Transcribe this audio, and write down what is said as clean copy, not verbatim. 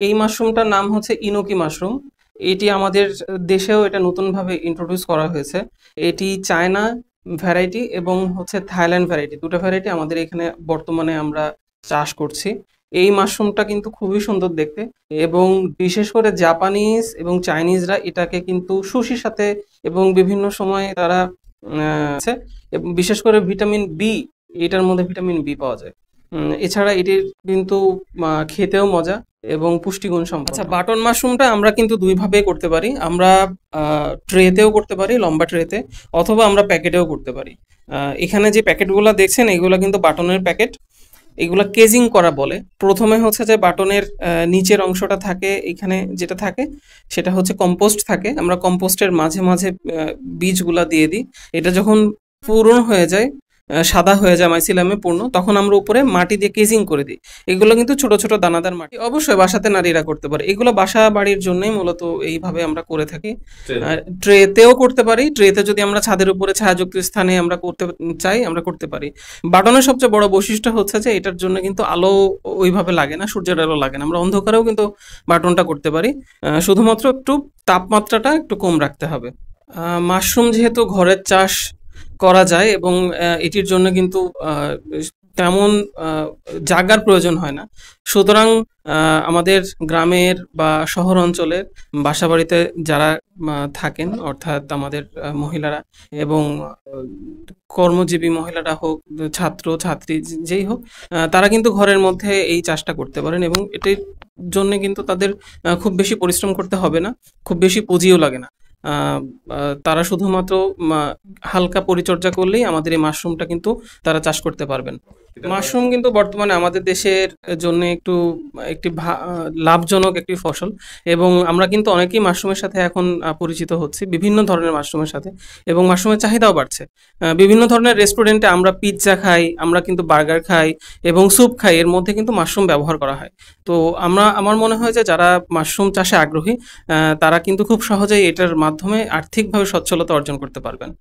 এই মাশরুমটার নাম হচ্ছে ইনোকি মাশরুম। এটি আমাদের দেশেও এটা নতুনভাবে ইন্ট্রোডিউস করা হয়েছে। এটি চায়না ভ্যারাইটি এবং হচ্ছে থাইল্যান্ড ভ্যারাইটি, দুটো ভ্যারাইটি আমাদের এখানে বর্তমানে আমরা চাষ করছি। এই মাশরুমটা কিন্তু খুবই সুন্দর দেখতে, এবং বিশেষ করে জাপানিজ এবং চাইনিজরা এটাকে কিন্তু সুশির সাথে এবং বিভিন্ন সময় তারা আছে, এবং বিশেষ করে ভিটামিন বি, এটার মধ্যে ভিটামিন বি পাওয়া যায়। এছাড়া এটির কিন্তু খেতেও মজা এবং পুষ্টিগুণ সম্পন্ন। আচ্ছা, বাটন মাশরুমটা আমরা কিন্তু দুই ভাবে করতে পারি। আমরা ট্রেতেও করতে পারি, লম্বা ট্রেতে, অথবা আমরা প্যাকেটেও করতে পারি। এখানে যে প্যাকেটগুলো দেখছেন এগুলো কিন্তু বাটনের প্যাকেট। এগুলা কেজিং করা বলে। প্রথমে হচ্ছে যে বাটনের নিচের অংশটা থাকে, এখানে যেটা থাকে সেটা হচ্ছে কম্পোস্ট থাকে। আমরা কম্পোস্টের মাঝে মাঝে বীজগুলা দিয়ে দিই। এটা যখন পূরণ হয়ে যায়, সাদা হয়ে যায়, মাইসিলামে পূর্ণ, তখন আমরা উপরে মাটি দিয়ে কেজিং করে দিই। এগুলো কিন্তু ছোট ছোট দানাদার মাটি, অবশ্যই বাসাতে নারীরা করতে পারে। এগুলো বাসা বাড়ির জন্যই মূলত এইভাবে আমরা করে থাকি। আর ট্রেতেও করতে পারি। ট্রেতে যদি আমরা ছাদের উপরে ছায়াযুক্ত স্থানে আমরা করতে চাই, আমরা করতে পারি। বাটনের সবচেয়ে বড় বৈশিষ্ট্য হচ্ছে যে এটার জন্য কিন্তু আলো ওইভাবে লাগে না, সূর্যের আলো লাগে না। আমরা অন্ধকারেও কিন্তু বাটনটা করতে পারি। শুধুমাত্র একটু তাপমাত্রাটা একটু কম রাখতে হবে। মাশরুম যেহেতু ঘরের চাষ করা যায় এবং এটির জন্য কিন্তু তেমন জায়গার প্রয়োজন হয় না, সুতরাং আমাদের গ্রামের বা শহর অঞ্চলের বাসাবাড়িতে যারা থাকেন, অর্থাৎ আমাদের মহিলারা এবং কর্মজীবী মহিলারা হোক, ছাত্র ছাত্রী যেই হোক, তারা কিন্তু ঘরের মধ্যে এই চাষটা করতে পারেন, এবং এটির জন্য কিন্তু তাদের খুব বেশি পরিশ্রম করতে হবে না, খুব বেশি পুঁজিও লাগে না। আহ, তারা শুধুমাত্র হালকা পরিচর্যা করলেই আমাদের এই মাশরুমটা কিন্তু তারা চাষ করতে পারবেন। মাশরুম কিন্তু বর্তমানে আমাদের দেশের জন্য একটি লাভজনক একটি ফসল, এবং আমরা কিন্তু অনেকেই মাশরুমের সাথে এখন পরিচিত হচ্ছি, বিভিন্ন ধরনের মাশরুমের সাথে, এবং মাশরুমের চাহিদাও বাড়ছে। বিভিন্ন ধরনের রেস্টুরেন্টে আমরা পিৎজা খাই, আমরা কিন্তু বার্গার খাই এবং স্যুপ খাই, এর মধ্যে কিন্তু মাশরুম ব্যবহার করা হয়। তো আমার মনে হয় যে যারা মাশরুম চাষে আগ্রহী, তারা কিন্তু খুব সহজেই এটার মাধ্যমে আর্থিকভাবে সচ্ছলতা অর্জন করতে পারবেন।